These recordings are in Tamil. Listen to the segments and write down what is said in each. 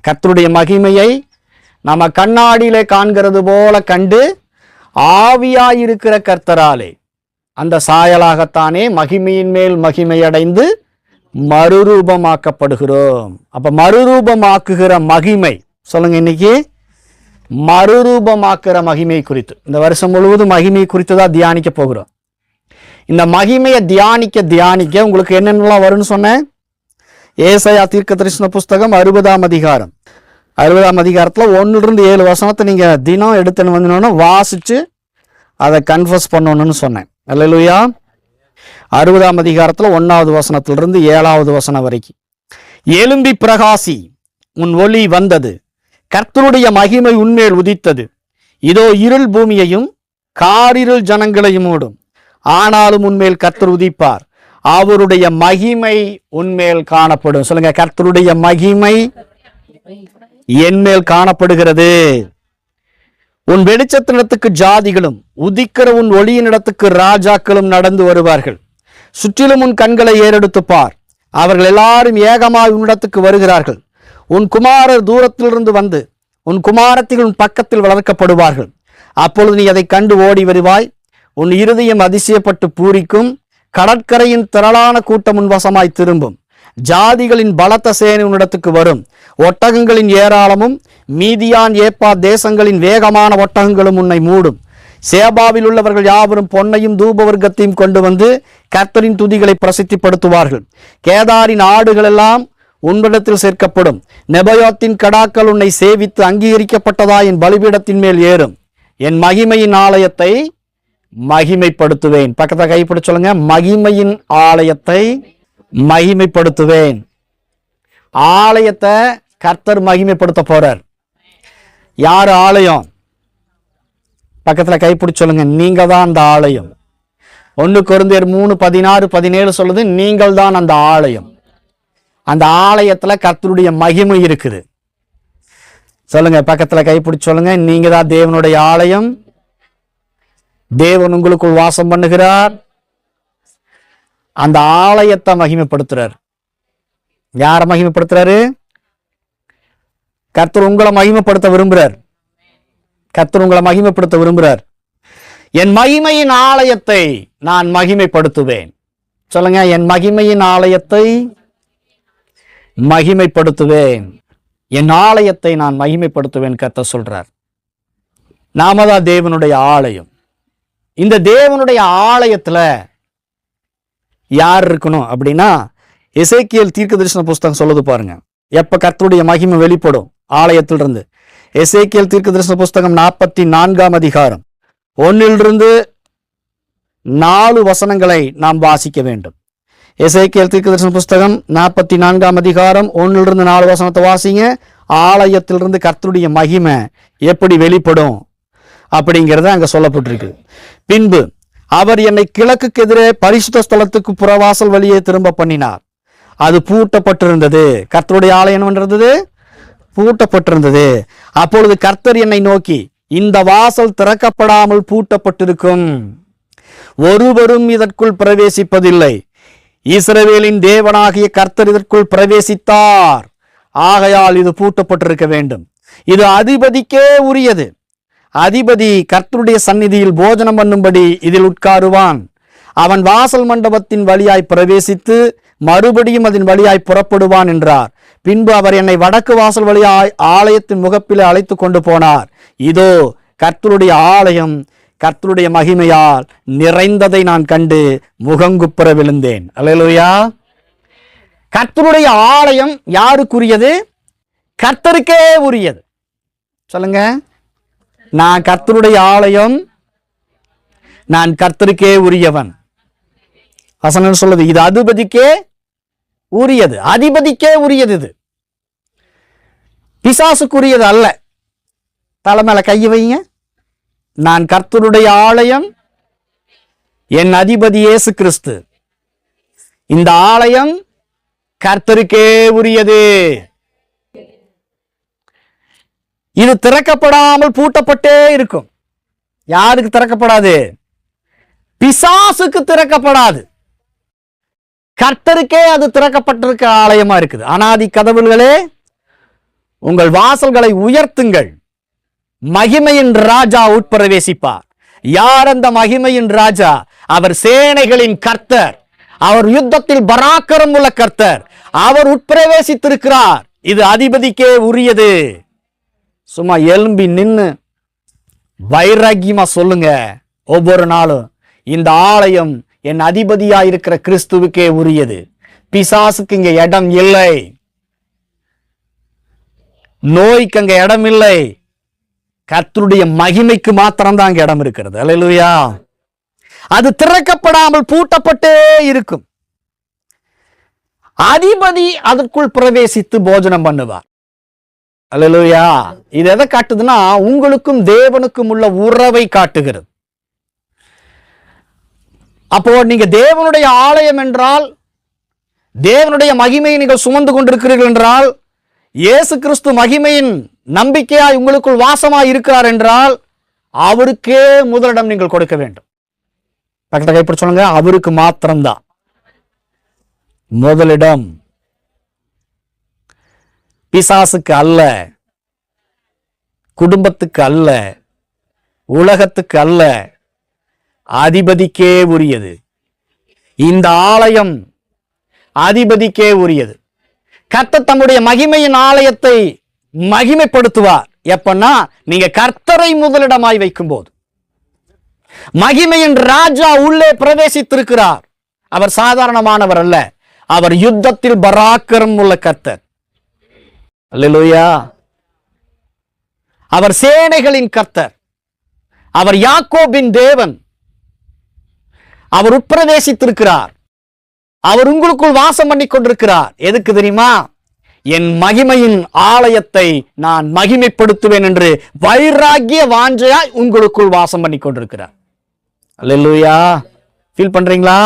கர்த்தருடைய மகிமையை நம்ம கண்ணாடியிலே காண்கிறது போல கண்டு ஆவியாயிருக்கிற கர்த்தராலே அந்த சாயலாகத்தானே மகிமையின் மேல் மகிமையடைந்து மறுரூபமாக்கப்படுகிறோம். அப்ப மறுரூபமாக்குகிற மகிமை சொல்லுங்க. இன்னைக்கு மறுரூபமாக்குற மகிமை குறித்து இந்த வருஷம் முழுவதும் மகிமை குறித்து தான் தியானிக்க போகிறோம். இந்த மகிமையை தியானிக்க உங்களுக்கு என்னென்னலாம் வரும்னு சொன்னேன். ஏசாயா தீர்க்கதரிசன புஸ்தகம் 60ஆம் அதிகாரம் 60ஆம் அதிகாரத்தில் 1-7 வசனத்தை நீங்க தினம் எடுத்துன்னு வந்தோன்னா வாசிச்சு அதை கன்ஃபஸ் பண்ணணும்னு சொன்னேன். அல்லேலூயா. 60ஆம் அதிகாரத்தில் 1வது வசனத்திலிருந்து 7வது வசனம் வரைக்கும். எழும்பி பிரகாசி, உன் ஒளி வந்தது, கர்த்தருடைய மகிமை உன்மேல் உதித்தது. இதோ இருள் பூமியையும் காரிருள் ஜனங்களையும் மூடும், ஆனாலும் உன்மேல் கர்த்தர் உதிப்பார், அவருடைய மகிமை உன்மேல் காணப்படும். சொல்லுங்க, கர்த்தருடைய மகிமை என்மேல் காணப்படுகிறது. உன் வெளிச்சத்தினத்துக்கு ஜாதிகளும் உதிக்கிற உன் ஒளியினிடத்துக்கு ராஜாக்களும் நடந்து வருவார்கள். சுற்றிலும் உன் கண்களை ஏறெடுத்து பார், அவர்கள் எல்லாரும் ஏகமாய் உன்னிடத்துக்கு வருகிறார்கள். உன் குமாரர் தூரத்திலிருந்து வந்து உன் குமாரத்தில் உன் பக்கத்தில் வளர்க்கப்படுவார்கள். அப்பொழுது நீ அதை கண்டு ஓடி வருவாய், உன் இருதயம் அதிசயப்பட்டு பூரிக்கும். கடற்கரையின் திரளான கூட்டம் உன் வசமாய் திரும்பும். ஜாதிகளின் பலத்த சேனை உன்னிடத்துக்கு வரும். ஒட்டகங்களின் ஏராளமும் மீதியான் ஏப்பா தேசங்களின் வேகமான ஒட்டகங்களும் உன்னை மூடும். சேபாவில் உள்ளவர்கள் யாவரும் பொன்னையும் தூபவர்க்கத்தையும் கொண்டு வந்து கர்த்தரின் துதிகளை பிரசித்திப்படுத்துவார்கள். கேதாரின் ஆடுகள் எல்லாம் உன்னிடத்தில் சேர்க்கப்படும். நெபயோத்தின் கடாக்கள் உன்னை சேவித்து அங்கீகரிக்கப்பட்டதா என் பலிபீடத்தின் மேல் ஏறும். என் மகிமையின் ஆலயத்தை மகிமைப்படுத்துவேன். பக்கத்தை கைப்பிடி சொல்லுங்க, மகிமையின் ஆலயத்தை மகிமைப்படுத்துவேன். ஆலயத்தை கர்த்தர் மகிமைப்படுத்த போறார். யார் ஆலயம்? பக்கத்துல கைப்பிடி சொல்லுங்க, நீங்க தான் அந்த ஆலயம். 1 கொரிந்தியர் 3:16-17 சொல்லுது, நீங்கள் தான் அந்த ஆலயம். அந்த ஆலயத்துல கர்த்தருடைய மகிமை இருக்குது. சொல்லுங்க, பக்கத்துல கைப்பிடி சொல்லுங்க, நீங்க தான் தேவனுடைய ஆலயம். தேவன் உங்களுக்குள் வாசம் பண்ணுகிறார். அந்த ஆலயத்தை மகிமைப்படுத்துறார். யார மகிமைப்படுத்துறாரு? கர்த்தர் உங்களை மகிமைப்படுத்த விரும்புறார். கர்த்தர் உங்களை மகிமைப்படுத்த விரும்புறார். என் மகிமையின் ஆலயத்தை நான் மகிமைப்படுத்துவேன். சொல்லுங்க, என் மகிமையின் ஆலயத்தை மகிமைப்படுத்துவேன். என் ஆலயத்தை நான் மகிமைப்படுத்துவேன் கர்த்தர் சொல்றார். நாம தான் தேவனுடைய ஆலயம். இந்த தேவனுடைய ஆலயத்துல யார் இருக்கணும் அப்படின்னா, எசேக்கியேல் தீர்க்கதரிசன புஸ்தகம் சொல்லுது பாருங்க, எப்ப கர்த்தருடைய மகிமை வெளிப்படும் ஆலயத்திலிருந்து. எசேக்கியேல் தீர்க்கதரிசன புஸ்தகம் 44ஆம் அதிகாரம் 1-4 வசனங்களை நாம் வாசிக்க வேண்டும். எசேக்கியேல் தீர்க்கதரிசன புஸ்தகம் 44ஆம் அதிகாரம் 1-4 வசனத்தை வாசிங்க. ஆலயத்திலிருந்து கர்த்தருடைய மகிமை எப்படி வெளிப்படும் அப்படிங்கிறத அங்க சொல்லப்பட்டிருக்கு. பின்பு அவர் என்னை கிழக்குக்கு எதிரே பரிசுத்த ஸ்தலத்துக்கு புறவாசல் வழியே திரும்ப பண்ணினார். அது பூட்டப்பட்டிருந்தது. கர்த்தருடைய ஆலயம் என்றது பூட்டப்பட்டிருந்தது. அப்பொழுது கர்த்தர் என்னை நோக்கி, இந்த வாசல் திறக்கப்படாமல் பூட்டப்பட்டிருக்கும், ஒருவரும் இதற்குள் பிரவேசிப்பதில்லை. இஸ்ரவேலின் தேவனாகிய கர்த்தர் இதற்குள் பிரவேசித்தார், ஆகையால் இது பூட்டப்பட்டிருக்க வேண்டும். இது அதிபதிக்கே உரியது. அதிபதி கர்த்தருடைய சந்நிதியில் போஜனம் பண்ணும்படி இதில் உட்காருவான். அவன் வாசல் மண்டபத்தின் வழியாய் பிரவேசித்து மறுபடியும் அதன் வழியாய் புறப்படுவான் என்றார். பின்பு அவர் என்னை வடக்கு வாசல் வழியாய் ஆலயத்தின் முகப்பிலே அழைத்து கொண்டு போனார். இதோ கர்த்தருடைய ஆலயம் கர்த்தருடைய மகிமையால் நிறைந்ததை நான் கண்டு முகங்குப்புற விழுந்தேன். அல்லேலூயா. கர்த்தருடைய ஆலயம் யாருக்குரியது? கர்த்தருக்கே உரியது. சொல்லுங்க, நான் கர்த்தருடைய ஆலயம், நான் கர்த்தருக்கே உரியவன். வசனம் சொல்லுது, இது அதிபதிக்கே உரியது. அதிபதிக்கே உரியது. இது பிசாசுக்குரியது அல்ல. தலைமையில கையை வைங்க. நான் கர்த்தருடைய ஆலயம், என் அதிபதி இயேசு கிறிஸ்து. இந்த ஆலயம் கர்த்தருக்கே உரியது. இது திறக்கப்படாமல் பூட்டப்பட்டே இருக்கும். யாருக்கு திறக்கப்படாது? பிசாசுக்கு திறக்கப்படாது. கர்த்தருக்கே அது திறக்கப்பட்டிருக்க ஆலயமா இருக்குது. அனாதி கதவுகளே உங்கள் வாசல்களை உயர்த்துங்கள், மகிமையின் ராஜா உட்பிரவேசிப்பார். யார் அந்த மகிமையின் ராஜா? அவர் சேனைகளின் கர்த்தர், அவர் யுத்தத்தில் பராக்கிரம் உள்ள கர்த்தர், அவர் உட்பிரவேசித்திருக்கிறார். இது அதிபதிக்கே உரியது. சும்மா எலும்பி நின்னு வைராக்கியமா சொல்லுங்க ஒவ்வொரு நாளும், இந்த ஆலயம் என் அதிபதியா இருக்கிற கிறிஸ்துவுக்கே உரியது. பிசாசுக்கு இங்க இடம் இல்லை, நோய்க்கு அங்க இடம் இல்லை, கர்த்தருடைய மகிமைக்கு மாத்திரம்தான் அங்க இடம் இருக்கிறது. அல்லேலூயா. அது திறக்கப்படாமல் பூட்டப்பட்டே இருக்கும். அதிபதி அதற்குள் பிரவேசித்து போஜனம் பண்ணுவார். அல்லேலூயா. இது எதை காட்டுதுன்னா, உங்களுக்கும் தேவனுக்கும் உள்ள உறவை காட்டுகிறது. அப்போ நீங்க தேவனுடைய ஆலயம் என்றால், தேவனுடைய மகிமையை நீங்கள் சுமந்து கொண்டிருக்கிறீர்கள் என்றால், இயேசு கிறிஸ்து மகிமையின் நம்பிக்கையாய் உங்களுக்குள் வாசமாய் இருக்கிறார் என்றால், அவருக்கே முதலிடம் நீங்கள் கொடுக்க வேண்டும். பக்கத்தை கைப்பிடி சொல்லுங்க, அவருக்கு மாத்திரம்தான் முதலிடம். பிசாசுக்கு அல்ல, குடும்பத்துக்கு அல்ல, உலகத்துக்கு அல்ல, அதிபதிக்கே உரியது. இந்த ஆலயம் அதிபதிக்கே உரியது. கர்த்தர் தம்முடைய மகிமையின் ஆலயத்தை மகிமைப்படுத்துவார். எப்பன்னா, நீங்க கர்த்தரை முதலிடமாய் வைக்கும் போது. மகிமையின் ராஜா உள்ளே பிரவேசித்திருக்கிறார். அவர் சாதாரணமானவர் அல்ல, அவர் யுத்தத்தில் பராக்கிரம் உள்ள கர்த்தர். அல்லேலூயா. அவர் சேனைகளின் கர்த்தர், அவர் யாக்கோபின் தேவன். அவர் உட்பிரவேசித்திருக்கிறார். அவர் உங்களுக்குள் வாசம் பண்ணி கொண்டிருக்கிறார். எதுக்கு தெரியுமா? என் மகிமையின் ஆலயத்தை நான் மகிமைப்படுத்துவேன் என்று வைராகிய வாஞ்சையாய் உங்களுக்குள் வாசம் பண்ணி கொண்டிருக்கிறார். அல்லேலூயா. ஃபீல் பண்றீங்களா?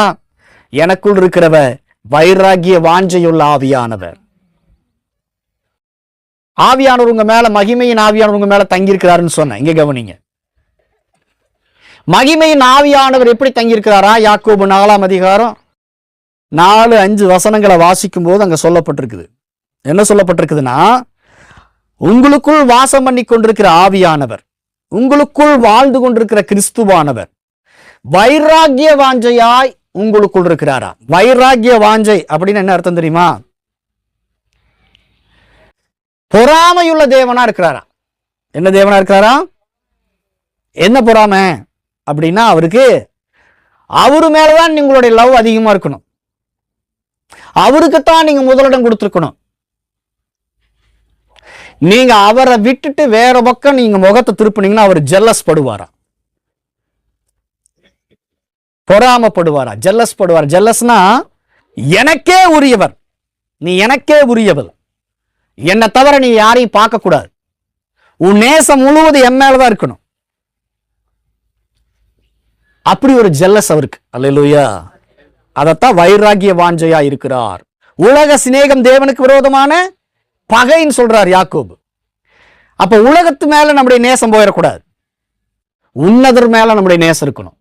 எனக்குள் இருக்கிறவர் வைராகிய வாஞ்சையுள்ள ஆவியானவர். ஆவியானவர் உங்க மேல, மகிமையின் ஆவியானவர் உங்க மேல தங்கி இருக்கிறாருன்னு சொன்னேன். இங்க கவனிங்க, மகிமையின் ஆவியானவர் எப்படி தங்கியிருக்கிறாரா? யாக்கோபு 4ஆம் அதிகாரம் 4-5 வசனங்களை வாசிக்கும் போது அங்க சொல்லப்பட்டிருக்குது. என்ன சொல்லப்பட்டிருக்குதுன்னா, உங்களுக்குள் வாசம் பண்ணி கொண்டிருக்கிற ஆவியானவர், உங்களுக்குள் வாழ்ந்து கொண்டிருக்கிற கிறிஸ்துவானவர் வைராகிய வாஞ்சையாய் உங்களுக்குள் இருக்கிறாரா? வைராகிய வாஞ்சை அப்படின்னு என்ன அர்த்தம் தெரியுமா? பொறாமையுள்ள தேவனா இருக்கிறாரா? என்ன தேவனா இருக்கிறாரா? என்ன பொறாமை அப்படின்னா, அவருக்கு அவரு மேலதான் உங்களுடைய லவ் அதிகமா இருக்கணும், அவருக்குத்தான் நீங்க முதலிடம் கொடுத்திருக்கணும். நீங்க அவரை விட்டுட்டு வேற பக்கம் நீங்க முகத்தை திருப்பினீங்கன்னா அவர் ஜெல்லஸ் படுவாரா? பொறாமப்படுவாரா? ஜெல்லஸ் படுவார். ஜெல்லஸ்னா எனக்கே உரியவர், நீ எனக்கே உரியவர், என்னை தவிர நீ யாரையும் பார்க்க கூடாது, உன் நேசம் முழுவதும் என் மேலதான் இருக்கணும். அப்படி ஒரு ஜெல்லஸ் அவருக்கு. அல்லேலூயா. அதத்தான் வைராகிய வாஞ்சையா இருக்கிறார். உலக சிநேகம் தேவனுக்கு விரோதமான பகைன்னு சொல்றார் யாக்கோபு. அப்ப உலகத்து மேல நம்முடைய நேசம் போயிடக்கூடாது, உன்னதர் மேல நம்முடைய நேசம் இருக்கணும்.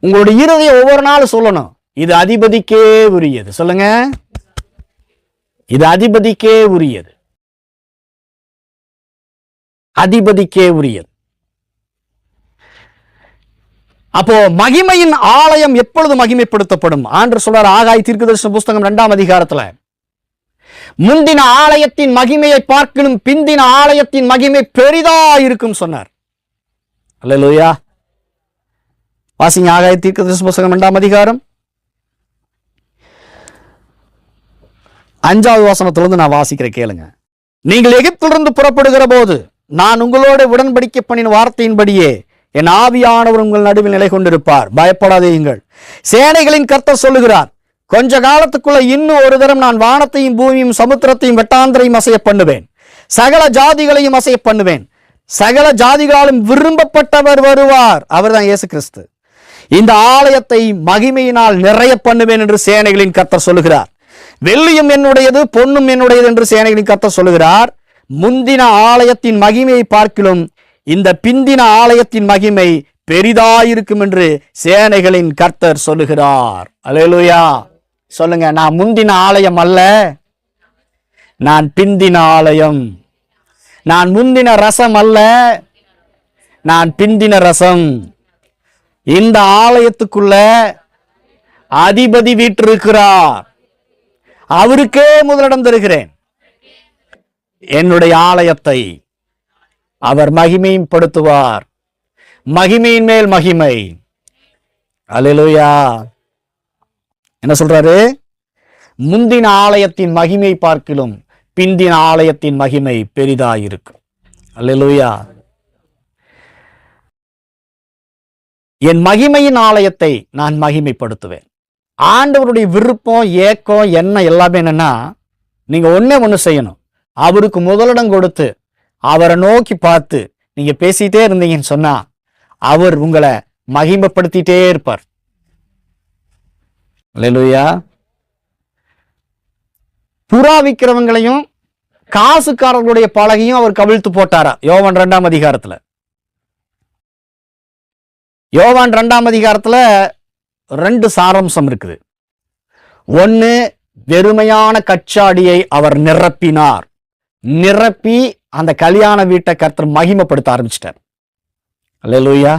உங்களுடைய இருதயம் ஒவ்வொரு நாளும் சொல்லணும், இது அதிபதிக்கே உரியது. சொல்லுங்க, இது அதிபதிக்கே உரியது, அதிபதிக்கே உரியது. அப்போ மகிமையின் ஆலயம் எப்பொழுது மகிமைப்படுத்தப்படும்? ஆண்டவர் சொல்றார் ஆகாய் தீர்க்கதரிசன புஸ்தகம் 2ஆம் அதிகாரத்துல, முந்தின ஆலயத்தின் மகிமையை பார்க்கணும், பிந்தின ஆலயத்தின் மகிமை பெரிதா இருக்கும் சொன்னார். அல்லேலூயா. வாசிங்க ஆகாய் தீர்க்கதரிசன புஸ்தகம் 2ஆம் அதிகாரம் 5வது வசனத்திலிருந்து நான் வாசிக்கிறேன், கேளுங்க. நீங்கள் எகிப்திலிருந்து புறப்படுகிற போது நான் உங்களோட உடன்படிக்கை பண்ணின வார்த்தையின்படியே என் ஆவியானவர் உங்கள் நடுவில் நிலை கொண்டிருப்பார், பயப்படாதீங்கள். சேனைகளின் கர்த்தர் சொல்லுகிறார், கொஞ்ச காலத்துக்குள்ள இன்னும் ஒரு தரம் நான் வானத்தையும் பூமியும் சமுத்திரத்தையும் வெட்டாந்தரையும் அசைய பண்ணுவேன், சகல ஜாதிகளையும் அசைய பண்ணுவேன், சகல ஜாதிகளாலும் விரும்பப்பட்டவர் வருவார், அவர்தான் இயேசு கிறிஸ்து. இந்த ஆலயத்தை மகிமையினால் நிறைய பண்ணுவேன் என்று சேனைகளின் கர்த்தர் சொல்லுகிறார். வெள்ளியும் என்னுடையது, பொன்னும் என்னுடையது என்று சேனைகளின் கர்த்தர் சொல்லுகிறார். முந்தின ஆலயத்தின் மகிமையை பார்க்கிலும் இந்த பிந்தின ஆலயத்தின் மகிமை பெரிதாயிருக்கும் என்று சேனைகளின் கர்த்தர் சொல்லுகிறார். அல்லேலூயா. சொல்லுங்க, நான் முந்தின ஆலயம் அல்ல, நான் பிந்தின ஆலயம். நான் முந்தின ரசம் அல்ல, நான் பிந்தின ரசம். இந்த ஆலயத்துக்குள்ள அதிபதி வீற்றிருக்கிறார். அவருக்கே முதலிடம் தருகிறேன். என்னுடைய ஆலயத்தை அவர் மகிமைப்படுத்துவார். மகிமையின் மேல் மகிமை. அல்லேலூயா. என்ன சொல்றாரு? முந்தின ஆலயத்தின் மகிமை பார்க்கிலும் பிந்தின ஆலயத்தின் மகிமை பெரிதாயிருக்கும். அல்லேலூயா. என் மகிமையின் ஆலயத்தை நான் மகிமைப்படுத்துவேன். ஆண்டவருடைய விருப்பம், ஏக்கம், என்ன எல்லாமே என்னன்னா, நீங்க ஒண்ணு செய்யணும். அவருக்கு முதலிடம் கொடுத்து அவரை நோக்கி பார்த்து நீங்க பேசிட்டே இருந்தீங்கன்னு சொன்னா அவர் உங்களை மகிமைப்படுத்திட்டே இருப்பார். அல்லேலூயா. புறா விக்கிறவங்களையும் காசுக்காரர்களுடைய பலகையும் அவர் கவிழ்த்து போட்டாரா? யோவான் 2ஆம் அதிகாரத்துல. யோவான் 2ஆம் அதிகாரத்துல 2 சாராம்சம் இருக்குது. ஒன்னு, வெறுமையான கச்சாடியை அவர் நிரப்பினார். நிரப்பி அந்த கல்யாண வீட்டை கர்த்தர் மகிமைப்படுத்த ஆரம்பிச்சிட்டார். அல்லேலூயா.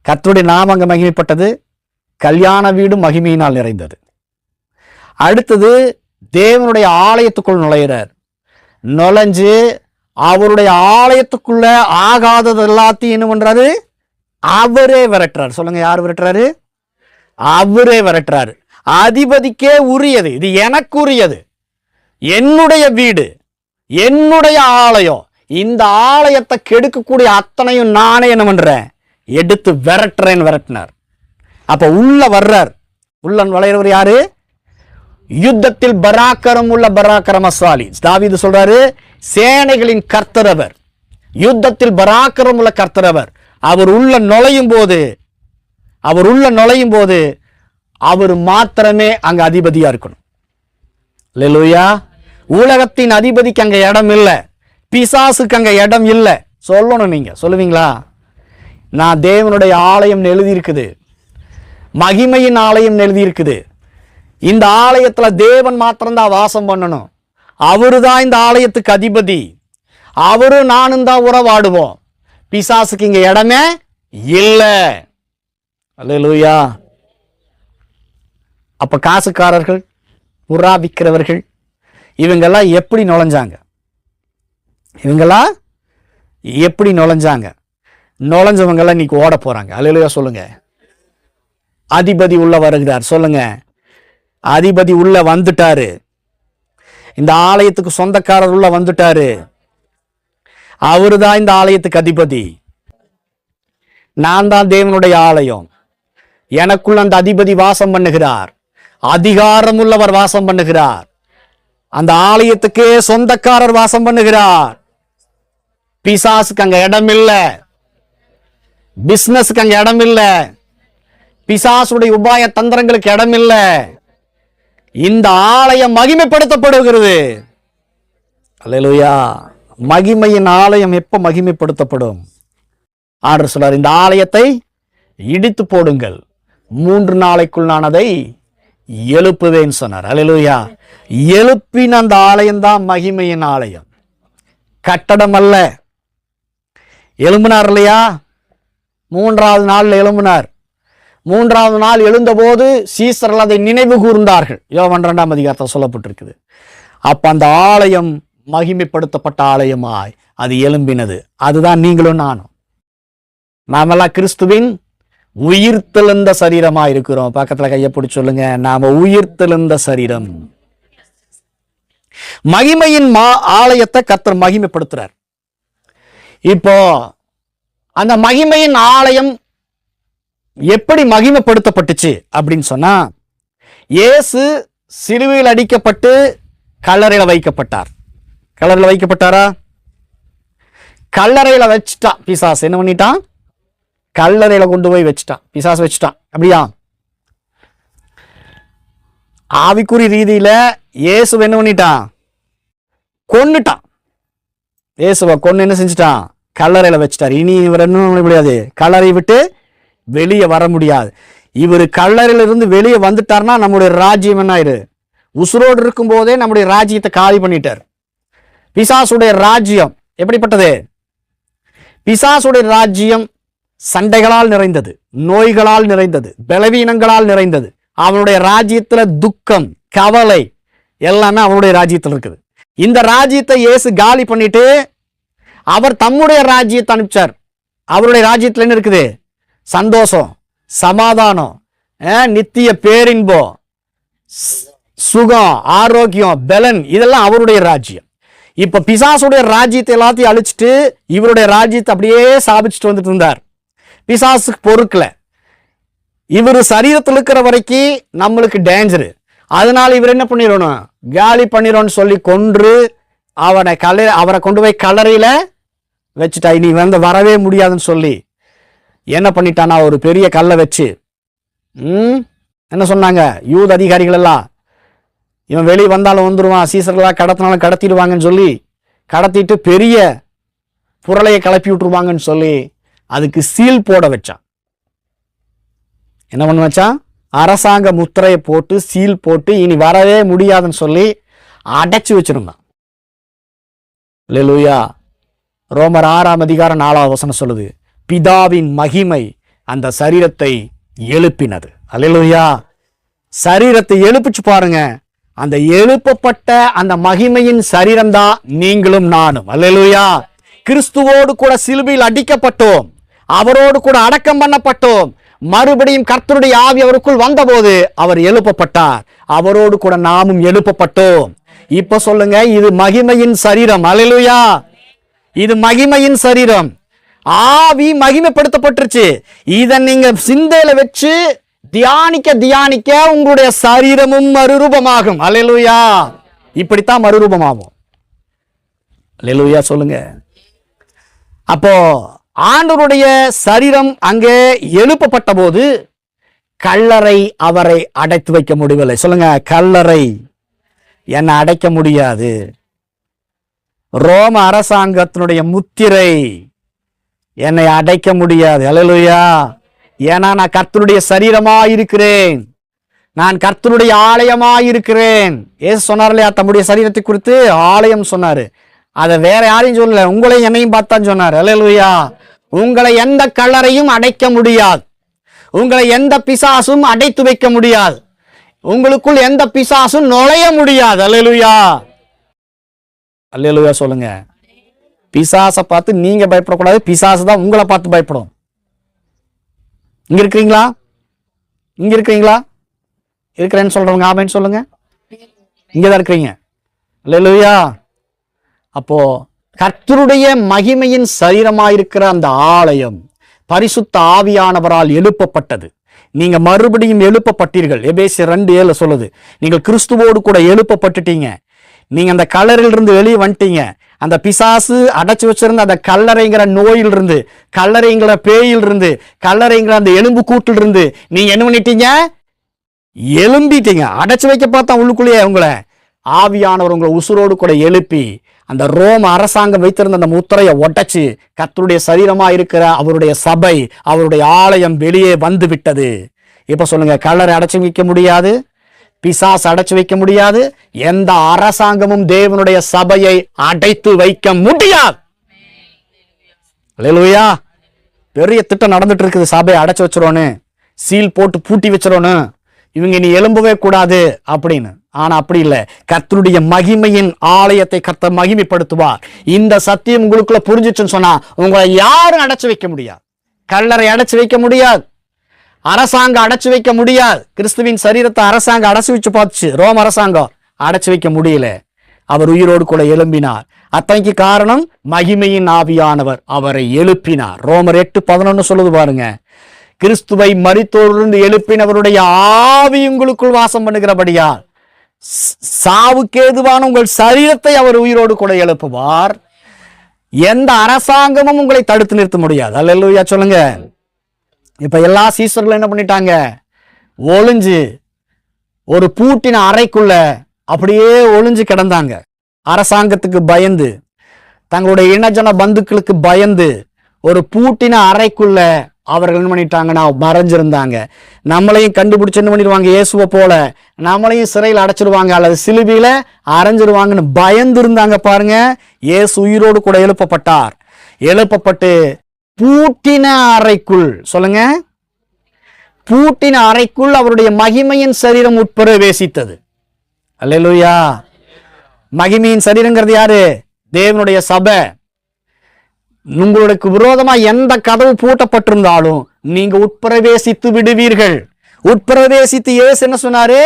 கர்த்தருடைய நாமம் அங்க மகிமைப்பட்டது. கல்யாண வீடு மகிமையினால் நிறைந்தது. அடுத்தது, தேவனுடைய ஆலயத்துக்குள் நுழையிறார். நுழைஞ்சு அவருடைய ஆலயத்துக்குள்ள ஆகாதது எல்லாத்தையும் என்ன பண்றாரு? அவரே விரட்டுறாரு. சொல்லுங்க, யார் விரட்டுறாரு? அவரே விரட்டுறாரு. அதிபதிக்கே உரியது, இது எனக்கு உரியது, என்னுடைய வீடு, என்னுடைய ஆலயம். இந்த ஆலயத்தை கெடுக்கக்கூடிய அத்தனையும் நானே என்ன பண்றேன்? எடுத்து விரட்டுறேன். அப்ப உள்ள வர்றார். உள்ள நுழையிறவர் யாரு? யுத்தத்தில் பராக்கிரம் உள்ள பராக்கிரமசாலி. தாவீது சொல்றாரு, சேனைகளின் கர்த்தர் அவர், யுத்தத்தில் பராக்கிரம் உள்ள கர்த்தர் அவர். அவர் உள்ள நுழையும் போது அவர் மாத்திரமே அங்க அதிபதியா இருக்கணும். அல்லேலூயா. உலகத்தின் அதிபதிக்கு அங்க இடம் இல்லை, பிசாசுக்கு அங்க இடம் இல்லை. சொல்லணும். நீங்க சொல்லுவீங்களா? நான் தேவனுடைய ஆலயம் எழுதியிருக்குது, மகிமையின் ஆலயம் எழுதியிருக்குது. இந்த ஆலயத்துல தேவன் மாத்திரம்தான் வாசம் பண்ணணும். அவருதான் இந்த ஆலயத்துக்கு அதிபதி. அவரு நானும் தான் உறவாடுவோம். பிசாசுக்கு இங்க இடமே இல்லை. அல்லேலூயா. அப்ப காசுக்காரர்கள், புறா விற்கிறவர்கள், இவங்கெல்லாம் எப்படி நுழைஞ்சாங்க? நுழைஞ்சவங்கெல்லாம் இன்னைக்கு ஓட போறாங்க. அல்லேலூயா சொல்லுங்க. அதிபதி உள்ள வருகிறார். சொல்லுங்க, அதிபதி உள்ள வந்துட்டாரு. இந்த ஆலயத்துக்கு சொந்தக்காரர் உள்ள வந்துட்டாரு. அவருதான் இந்த ஆலயத்துக்கு அதிபதி. நான் தான் தேவனுடைய ஆலயம். எனக்குள்ள அந்த அதிபதி வாசம் பண்ணுகிறார். அதிகாரம் உள்ளவர் வாசம் பண்ணுகிறார். அந்த ஆலயத்துக்கே சொந்தக்காரர் வாசம் பண்ணுகிறார். பிசாசுக்கு அங்க இடம் இல்லை, பிசினஸுக்கு அங்க இடம் இல்லை, பிசாசுடைய உபாய தந்திரங்களுக்கு இடம் இல்லை. இந்த ஆலயம் மகிமைப்படுத்தப்படுகிறது. அல்லேலூயா. மகிமையின் ஆலயம் எப்ப மகிமைப்படுத்தப்படும்? ஆண்டவர் சொல்றார், இந்த ஆலயத்தை இடித்து போடுங்கள், 3 நாளைக்குள் நான் அதை எழுப்புவேன் சொன்னார். அல்லேலூயா. எழுப்பின அந்த ஆலயம் தான் மகிமையின் ஆலயம், கட்டடம் அல்ல. எழும்பினார் இல்லையா? 3ஆவது நாள் எழும்பினார். 3ஆவது நாள் எழுந்தபோது சீசர்கள் அதை நினைவு கூர்ந்தார்கள். யோவான் 2ஆம் அதிகாரத்தில் சொல்லப்பட்டிருக்குது. அப்ப அந்த ஆலயம் மகிமைப்படுத்தப்பட்ட ஆலயமாய் அது எழும்பினது. அதுதான் நீங்களும் நானும். நாமெல்லாம் கிறிஸ்துவின் உயிர்த்தெழுந்த சரீரமா இருக்கிறோம். பக்கத்துல கையை பிடிச்சு சொல்லுங்க, நாம உயிர்த்தெழுந்த சரீரம். மகிமையின் ஆலயத்தை கர்த்தர் மகிமைப்படுத்துறார். இப்போ அந்த மகிமையின் ஆலயம் எப்படி மகிமைப்படுத்தப்பட்டுச்சு அப்படின்னு சொன்னா, இயேசு சிலுவையில் அடிக்கப்பட்டு கல்லறையில வைக்கப்பட்டார். கல்லறையில வைக்கப்பட்டாரா? கல்லறையில வச்சுட்டான் பிசாசு. என்ன பண்ணிட்டான்? கல்லறையில கொண்டு போய் வச்சுட்டான். பிசாசு வச்சுட்டான். அப்படியா? ஆவிக்குறி ரீதியில இயேசு என்ன பண்ணிட்டான்? கொன்னுட்டான். இயேசுவை கொன்னு என்ன செஞ்சுட்டான்? கல்லறையில வச்சுட்டார். இனி இவர் என்ன பண்ண முடியாது, கல்லறை விட்டு வெளியே வர முடியாது. இவர் கல்லறையில இருந்து வெளியே வந்துட்டார்னா நம்முடைய ராஜ்யம் என்ன ஆயிரு? உசுரோடு இருக்கும் போதே நம்முடைய ராஜ்யத்தை காலி பண்ணிட்டார். பிசாசுடைய ராஜ்யம் எப்படிப்பட்டது? பிசாசுடைய ராஜ்யம் சண்டைகளால் நிறைந்தது, நோய்களால் நிறைந்தது, பலவீனங்களால் நிறைந்தது. அவனுடைய ராஜ்யத்துல துக்கம், கவலை எல்லாமே அவனுடைய ராஜ்யத்தில் இருக்குது. இந்த ராஜ்யத்தை இயேசு காலி பண்ணிட்டு அவர் தம்முடைய ராஜ்யத்தை அனுப்பிச்சார். அவருடைய ராஜ்யத்தில் என்ன இருக்குது? சந்தோஷம், சமாதானம், நித்திய பேரின்பம், சுகம், ஆரோக்கியம், பலன், இதெல்லாம் அவருடைய ராஜ்யம். இப்ப பிசாசுடைய ராஜ்யத்தை எல்லாத்தையும் அழிச்சிட்டு இவருடைய ராஜ்யத்தை அப்படியே சாபிச்சுட்டு வந்துட்டு இருந்தார். பிசாசுக்கு பொறுக்கல. இவர் சரீரத்தில் இருக்கிற வரைக்கும் நம்மளுக்கு டேஞ்சரு. அதனால இவர் என்ன பண்ணிடணும்? காலி பண்ணிடணும்னு சொல்லி கொன்று அவரை கொண்டு போய் கல்லறையில வச்சுட்டா. இனி வரவே முடியாதுன்னு சொல்லி என்ன பண்ணிட்டானா, ஒரு பெரிய கல்லை வச்சு என்ன சொன்னாங்க யூத அதிகாரிகள் எல்லாம், இவன் வெளியே வந்தாலும் வந்துடுவான், சீசர்களாக கடத்தினாலும் கடத்திடுவாங்கன்னு சொல்லி கடத்திட்டு பெரிய புரளையை கிளப்பி விட்டுருவாங்கன்னு சொல்லி அதுக்கு சீல் போட வச்சான். என்ன பண்ண வச்சான்? அரசாங்க முத்திரையை போட்டு சீல் போட்டு இனி வரவே முடியாதுன்னு சொல்லி அடைச்சு வச்சிருந்தான். அல்லேலூயா. ரோமர் 6ஆம் அதிகாரம் 4ஆவது வசனம் சொல்லுது, பிதாவின் மகிமை அந்த சரீரத்தை எழுப்பினது. அல்லேலூயா. சரீரத்தை எழுப்பிச்சு பாருங்க. அந்த எழுப்பப்பட்ட அந்த மகிமையின் சரீரம் தான் நீங்களும் நானும். அல்லேலூயா. கிறிஸ்துவோடு கூட சிலுவையில் அடிக்கப்பட்டோம், அவரோடு கூட அடக்கம் பண்ணப்பட்டோம். மறுபடியும் கர்த்தருடைய ஆவி அவருக்குள் வந்தபோது அவர் எழுப்பப்பட்டார். அவரோடு கூட நாமும் எழுப்பப்பட்டோம். இப்ப சொல்லுங்க, இது மகிமையின் சரீரம். அல்லேலூயா. இது மகிமையின் சரீரம். ஆவி மகிமைப்படுத்தப்பட்டுருச்சு. இதை நீங்க சிந்தையில வச்சு தியானிக்க தியானிக்க உங்களுடைய சரீரமும் மறுரூபமாகும். அல்லேலூயா. இப்படித்தான் மறுரூபமாகும். அல்லேலூயா சொல்லுங்க. அப்போ ஆண்டவருடைய சரீரம் அங்கே எழுப்பப்பட்ட போது கல்லறை அவரை அடைத்து வைக்க முடியவில்லை. சொல்லுங்க, கல்லறை என்னை அடைக்க முடியாது. ரோம அரசாங்கத்தினுடைய முத்திரை என்னை அடைக்க முடியாது. அல்லேலூயா. ஏன்னா நான் கர்த்தருடைய சரீரமாயிருக்கிறேன், நான் கர்த்தருடைய ஆலயமாயிருக்கிறேன். ஏசு சொன்னார் இல்லையா தம்முடைய சரீரத்தை குறித்து? ஆலயம் சொன்னாரு. அதை வேற யாரையும் சொல்லல, உங்களையும் என்னையும் பார்த்தான் சொன்னார். அல்லேலூயா. உங்களை எந்த கல்லறையும் அடைக்க முடியாது, உங்களை எந்த பிசாசும் அடைத்து வைக்க முடியாது, உங்களுக்குள் எந்த பிசாசும் நுழைய முடியாது. அல்லேலூயா. அல்லேலூயா சொல்லுங்க. பிசாசை பார்த்து நீங்க பயப்படக்கூடாது, பிசாசு தான் உங்களை பார்த்து பயப்படும். இங்க இருக்கிறீங்களா? இங்க இருக்கிறீங்களா? இருக்கிறேன்னு சொல்றவங்க ஆமென் சொல்லுங்க. இங்கதான் இருக்கிறீங்க. அல்லேலூயா. அப்போ கர்த்தருடைய மகிமையின் சரீரமாயிருக்கிற அந்த ஆலயம் பரிசுத்த ஆவியானவரால் எழுப்பப்பட்டது. நீங்க மறுபடியும் எழுப்பப்பட்டீர்கள். எபேசியர் 2:7 சொல்லுது, நீங்கள் கிறிஸ்துவோடு கூட எழுப்பப்பட்டுட்டீங்க. நீங்க அந்த கல்லறையிலிருந்து வெளியே வந்துட்டீங்க. அந்த பிசாசு அடைச்சு வச்சிருந்த அந்த கல்லறைங்கிற நோயிலிருந்து, கல்லறைங்கிற பேயிலிருந்து, கல்லறைங்கிற அந்த எலும்பு கூட்டிலிருந்து நீங்க என்ன பண்ணிட்டீங்க? எழும்பிட்டீங்க. அடைச்சு வைக்க பார்த்தா உள்ளுக்குள்ளேயே உங்களை ஆவியானவர் உங்களை உசுரோடு கூட எழுப்பி அந்த ரோம அரசாங்கம் வைத்திருந்த அந்த முத்திரையை உடைச்சு கர்த்தருடைய சரீரமா இருக்கிற அவருடைய சபை, அவருடைய ஆலயம் வெளியே வந்து விட்டது. இப்ப சொல்லுங்க, கல்லறை அடைச்சு வைக்க முடியாது, பிசாசு அடைச்சு வைக்க முடியாது, எந்த அரசாங்கமும் தேவனுடைய சபையை அடைத்து வைக்க முடியாது. அல்லேலூயா. பெரிய திட்டம் நடந்துட்டு இருக்குது, சபையை அடைச்சு வச்சிரோன்னு, சீல் போட்டு பூட்டி வச்சிரோன்னு, இவங்க நீ எழும்பவே கூடாது அப்படின்னு. ஆனா அப்படி இல்லை. கர்த்தருடைய மகிமையின் ஆலயத்தை கர்த்தர் மகிமைப்படுத்துவார். இந்த சத்தியம் உங்களுக்குள்ள புரிஞ்சிச்சுன்னு சொன்னா உங்களை யாரும் அடைச்சு வைக்க முடியாது. கல்லறை அடைச்சு வைக்க முடியாது, அரசாங்கம் அடைச்சு வைக்க முடியாது. கிறிஸ்துவின் சரீரத்தை அரசாங்கம் அடைச்சு வச்சு பார்த்துச்சு, ரோம் அரசாங்கம் அடைச்சு வைக்க முடியல. அவர் உயிரோடு கூட எழும்பினார். அத்தனைக்கு காரணம் மகிமையின் ஆவியானவர் அவரை எழுப்பினார். ரோமர் 8:11 சொல்லுது பாருங்க, கிறிஸ்துவை மரித்தோரிலிருந்து எழுப்பினவருடைய ஆவி உங்களுக்குள் வாசம் பண்ணுகிறபடியால் சாவுக்கு ஏதுவான உங்கள் சரீரத்தை அவர் உயிரோடு கூட எழுப்புவார். எந்த அரசாங்கமும் உங்களை தடுத்து நிறுத்த முடியாது. அல்லேலூயா சொல்லுங்க. இப்ப எல்லா சீசர்களும் என்ன பண்ணிட்டாங்க? ஒளிஞ்சு ஒரு பூட்டின அறைக்குள்ள அப்படியே ஒளிஞ்சு கிடந்தாங்க. அரசாங்கத்துக்கு பயந்து, தங்களுடைய இனஜன பந்துக்களுக்கு பயந்து ஒரு பூட்டின அறைக்குள்ள அவர்கள் என்ன பண்ணிட்டாங்கன்னா மறைஞ்சிருந்தாங்க. நம்மளையும் கண்டுபிடிச்சு என்ன பண்ணிடுவாங்க? இயேசுவை போல நம்மளையும் சிறையில் அடைச்சிருவாங்க அல்லது சிலுவையில அரைஞ்சிருவாங்கன்னு பயந்து இருந்தாங்க பாருங்க. இயேசு உயிரோடு கூட எழுப்பப்பட்டார். எழுப்பப்பட்டு பூட்டின அறைக்குள், சொல்லுங்க, பூட்டின அறைக்குள் அவருடைய மகிமையின் சரீரம் உட்பிரவேசித்தது. அல்லேலூயா. மகிமையின் சரீரங்கிறது யாரு? தேவனுடைய சபை. உங்களுக்கு விரோதமா எந்த கதவு பூட்டப்பட்டிருந்தாலும் நீங்க உட்பிரவேசித்து விடுவீர்கள். உட்பிரவேசித்து இயேசு என்ன சொன்னாரு?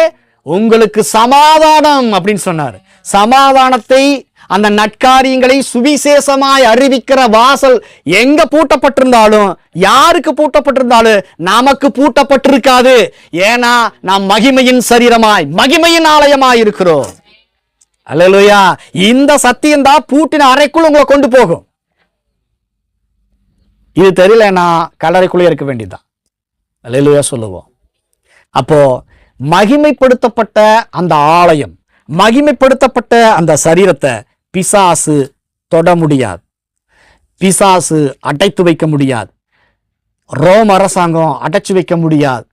உங்களுக்கு சமாதானம் அப்படின்னு சொன்னாரு. சமாதானத்தை, அந்த நற்காரியங்களை சுவிசேஷமாய் அறிவிக்கிற வாசல் எங்க பூட்டப்பட்டிருந்தாலும், யாருக்கு பூட்டப்பட்டிருந்தாலும் நமக்கு பூட்டப்பட்டிருக்காது. ஏன்னா நாம் மகிமையின் சரீரமாய், மகிமையின் ஆலயமாய் இருக்கிறோம். அல்லேலூயா. இந்த சத்தியம் தான் பூட்டின அறைக்குள் உங்களை கொண்டு போகும். இது தெரியலன்னா கல்லறைக்குள்ளே இருக்க வேண்டியதுதான். அல்லேலூயா சொல்லுவோம். அப்போ மகிமைப்படுத்தப்பட்ட அந்த ஆலயம், மகிமைப்படுத்தப்பட்ட அந்த சரீரத்தை பிசாசு தொட முடியாது. பிசாசு அடைத்து வைக்க முடியாது. ரோம் அரசாங்கம் அடைச்சு வைக்க முடியாது.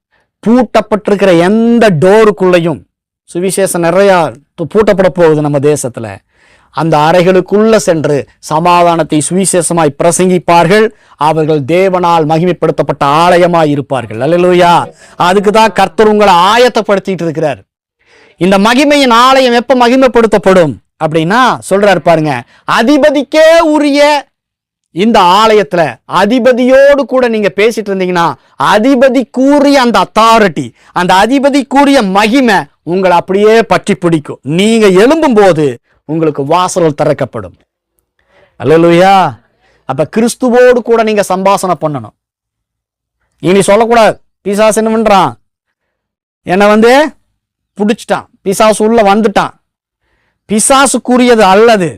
பூட்டப்பட்டிருக்கிற எந்த டோருக்குள்ளையும், சுவிசேஷம் நிறைய பூட்டப்பட போகுது நம்ம தேசத்துல, அந்த அறைகளுக்குள்ள சென்று சமாதானத்தை சுவிசேஷமாய் பிரசங்கிப்பார்கள். அவர்கள் தேவனால் மகிமைப்படுத்தப்பட்ட ஆலயமாய் இருப்பார்கள். அல்லேலூயா. அதுக்கு தான் கர்த்தர் உங்களை ஆயத்தப்படுத்திட்டு இருக்கிறார். இந்த மகிமையின் ஆலயம் எப்ப மகிமைப்படுத்தப்படும் அப்படின்னா சொல்றாரு பாருங்க, அதிபதிக்கே உரிய இந்த ஆலயத்துல அதிபதியோடு கூட நீங்க பேசிட்டு இருந்தீங்கன்னா, அதிபதி கூறிய அந்த அத்தாரிட்டி, அந்த அதிபதி கூறிய மகிமை உங்களை அப்படியே பற்றி பிடிக்கும். நீங்க எழும்பும் போது உங்களுக்கு வாசல் திறக்கப்படும். அல்லேலூயா. அப்ப கிறிஸ்துவோடு கூட நீங்க சம்பாஷணை பண்ணணும். இனி சொல்லக்கூடாது, பிசாசு என்ன பண்றான், என்னை பிடிச்சிட்டான், பிசாசு உள்ள வந்துட்டான். பிசாசுக்குரியது அல்லது,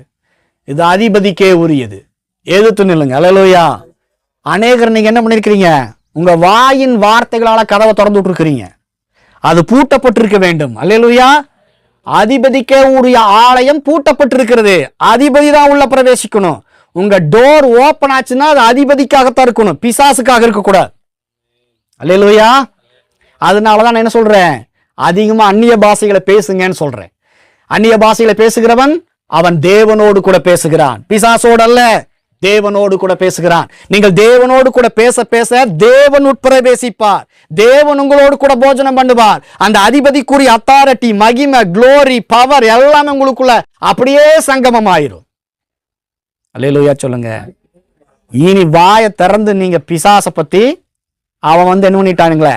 இது அதிபதிக்கே உரியது. எதிர்த்து நில்லுங்க. அல்லேலூயா. அநேகர் நீங்க என்ன பண்ணிருக்கிறீங்க, உங்க வாயின் வார்த்தைகளால கதவை திறந்து விட்டுருக்கிறீங்க. அது பூட்டப்பட்டிருக்க வேண்டும். அல்லேலூயா. அதிபதிக்கே உரிய ஆலயம் பூட்டப்பட்டிருக்கிறது. அதிபதி தான் உள்ள பிரவேசிக்கணும். உங்க டோர் ஓபன் ஆச்சுன்னா அது அதிபதிக்காகத்தான் இருக்கணும், பிசாசுக்காக இருக்கக்கூடாது. அல்லேலூயா. அதனாலதான் நான் என்ன சொல்றேன், அதிகமா அந்நிய பாஷைகளை பேசுங்கன்னு சொல்றேன். அந்நிய பாஷைகளை பேசுகிறவன் அவன் தேவனோடு கூட பேசுகிறான், பிசாசோடு அல்ல, தேவனோடு கூட பேசுகிறான். நீங்கள் தேவனோடு கூட பேச பேச தேவன் உட்பிரவேசிப்பார். தேவன் உங்களோடு கூட போஜனம் பண்ணுவார். அந்த அதிபதிக்குரிய அத்தாரிட்டி, மகிமை, குளோரி, பவர் எல்லாமே உங்களுக்குள்ள அப்படியே சங்கமம் ஆயிரும். அல்லேலூயா சொல்லுங்க. இனி வாயை திறந்து நீங்க பிசாசை பத்தி, அவன் என்ன பண்ணிட்டானுங்களே,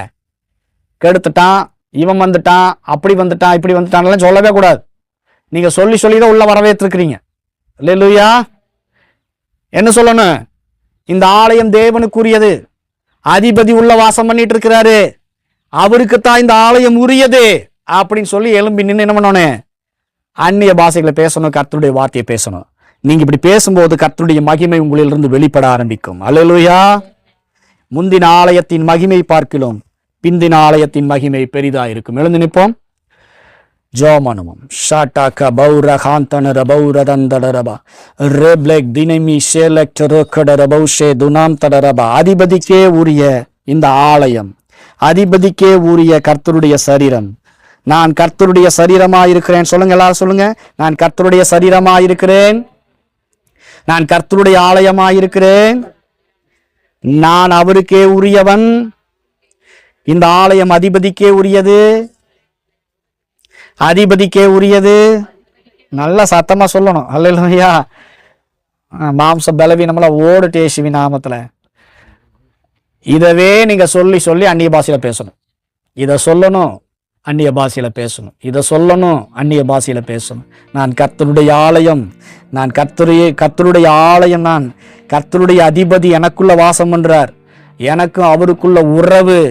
கெடுத்துட்டான், இவன் வந்துட்டான், அப்படி வந்துட்டான், இப்படி வந்துட்டான் சொல்லவே கூடாது. நீங்க சொல்லி சொல்லிதான் உள்ள வரவேற்றிருக்கிறீங்க. அல்லேலூயா. என்ன சொல்லணும், இந்த ஆலயம் தேவனுக்குரியது, அதிபதி உள்ள வாசம் பண்ணிட்டு இருக்கிறாரு, அவருக்குத்தான் இந்த ஆலயம் உரியது அப்படின்னு சொல்லி எழும்பி நின்று என்ன பண்ணணும், அந்நிய பாஷைகளை பேசணும், கர்த்தருடைய வார்த்தையை பேசணும். நீங்க இப்படி பேசும்போது கர்த்தருடைய மகிமை உங்களிலிருந்து வெளிப்பட ஆரம்பிக்கும். அல்லேலூயா. முந்தின ஆலயத்தின் மகிமை பார்க்கிலும் பிந்தின ஆலயத்தின் மகிமை பெரிதா இருக்கும். எழுந்து நிற்போம். ஜோமனும் ஷாட்டாக பௌரகாந்தனர பௌரதந்தடரபா ரெப்லெக் தினமி ஷேலெக்டரோக்கடர பௌஷே துனாம் தடரபா. அதிபதிக்கே உரிய இந்த ஆலயம், அதிபதிக்கே உரிய கர்த்தருடைய சரீரம். நான் கர்த்தருடைய சரீரமாயிருக்கிறேன். சொல்லுங்க, எல்லாரும் சொல்லுங்க. நான் கர்த்தருடைய சரீரமாயிருக்கிறேன், நான் கர்த்தருடைய ஆலயமாயிருக்கிறேன், நான் அவருக்கே உரியவன். இந்த ஆலயம் அதிபதிக்கே உரியது, அதிபதிக்கே உரியது. நல்ல சத்தமா சொல்லணும். அல்லேலூயா. மாம்ச பலவீனமெல்லாம் ஓடுட்டு இயேசுவின் நாமத்துல. இதவே நீங்க சொல்லி சொல்லி அந்நிய பாஷையில பேசணும். இதை சொல்லணும், அந்நிய பாஷையில பேசணும். இதை சொல்லணும், அந்நிய பாஷையில பேசணும். நான் கர்த்தருடைய ஆலயம், நான் கர்த்தருடைய ஆலயம், நான் கர்த்தருடைய அதிபதி எனக்குள்ள வாசம் பண்றார். எனக்கும் அவருக்குள்ள உறவு,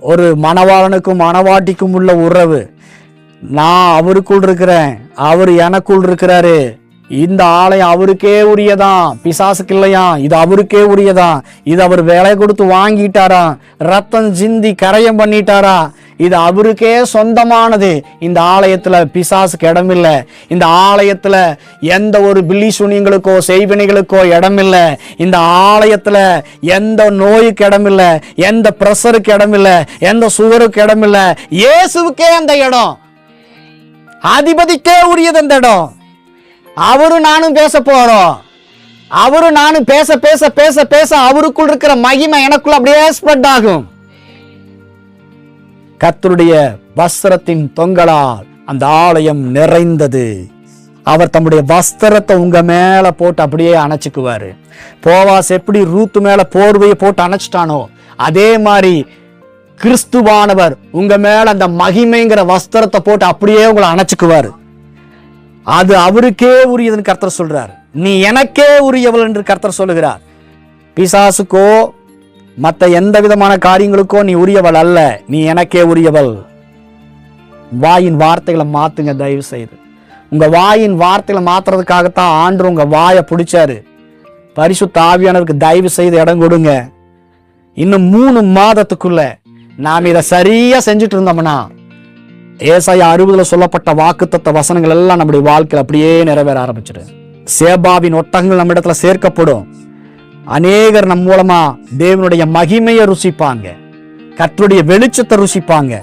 ஒரு மணவாளனுக்கும் மணவாட்டிக்கும் உள்ள உறவு. நான் அவருக்குள் இருக்கிறேன், அவர் எனக்குள் இருக்கிறாரு. இந்த ஆலயம் அவருக்கே உரியதான், பிசாசுக்கு இல்லையா, இது அவருக்கே உரியதான், இது அவர் விலை கொடுத்து வாங்கிட்டாரா, ரத்தம் சிந்தி கரையம் பண்ணிட்டாரா, இது அவருக்கே சொந்தமானது. இந்த ஆலயத்துல பிசாசுக்கு இடமில்லை, இந்த ஆலயத்துல எந்த ஒரு பில்லி சூனியங்களுக்கோ செய்வினைகளுக்கோ இடமில்லை, இந்த ஆலயத்துல எந்த நோய்க்கு இடமில்லை, எந்த பிரஷருக்கு இடமில்லை, எந்த சுகருக்கு இடமில்லை. இயேசுவுக்கே அந்த இடம், அதிபதிக்கே உரியது அந்த இடம். அவரும் நானும் பேச போறோம், அவரும் நானும் பேச பேச பேச பேச அவருக்குள் இருக்கிற மகிமை எனக்குள்ள அப்படியே ஸ்ப்ரெட் ஆகும். கர்த்தருடைய வஸ்திரத்தின் தொங்கலால் அந்த ஆலயம் நிறைந்தது. அவர் தம்முடைய வஸ்திரத்தை உங்க மேல போட்டு அப்படியே அணைச்சுக்குவாரு. போவாஸ் எப்படி ரூத்து மேல போர்வையை போட்டு அணைச்சிட்டானோ, அதே மாதிரி கிறிஸ்துவானவர் உங்க மேல அந்த மகிமைங்கிற வஸ்திரத்தை போட்டு அப்படியே உங்களை அணைச்சுக்குவாரு. அது அவருக்கே உரியதுன்னு கர்த்தர் சொல்றார். நீ எனக்கே உரியவள் என்று கர்த்தர் சொல்லுகிறார். பிசாசுக்கோ மற்ற எந்த விதமான காரியங்களுக்கோ நீ உரியவள் அல்ல, நீ எனக்கே உரியவள். வாயின் வார்த்தைகளை மாத்துங்க தயவு செய்து. உங்க வாயின் வார்த்தைகளை மாத்துறதுக்காகத்தான் ஆண்டவர் உங்க வாயை பிடிச்சாரு. பரிசுத்த ஆவியானவருக்கு தயவு செய்து இடம் கொடுங்க. இன்னும் 3 மாதத்துக்குள்ள நாம் இதை சரியா செஞ்சுட்டு இருந்தோம்னா ஏசாயா 60 சொல்லப்பட்ட வாக்குத்தத்த வசனங்கள் எல்லாம் நம்முடைய வாழ்க்கையில் அப்படியே நிறைவேற ஆரம்பிச்சிடும். சேபாவின் ஒட்டகங்கள் நம்ம இடத்துல சேர்க்கப்படும். அநேகர் நம் மூலமா தேவனுடைய மகிமையை ருசிப்பாங்க, கர்த்தருடைய வெளிச்சத்தை ருசிப்பாங்க.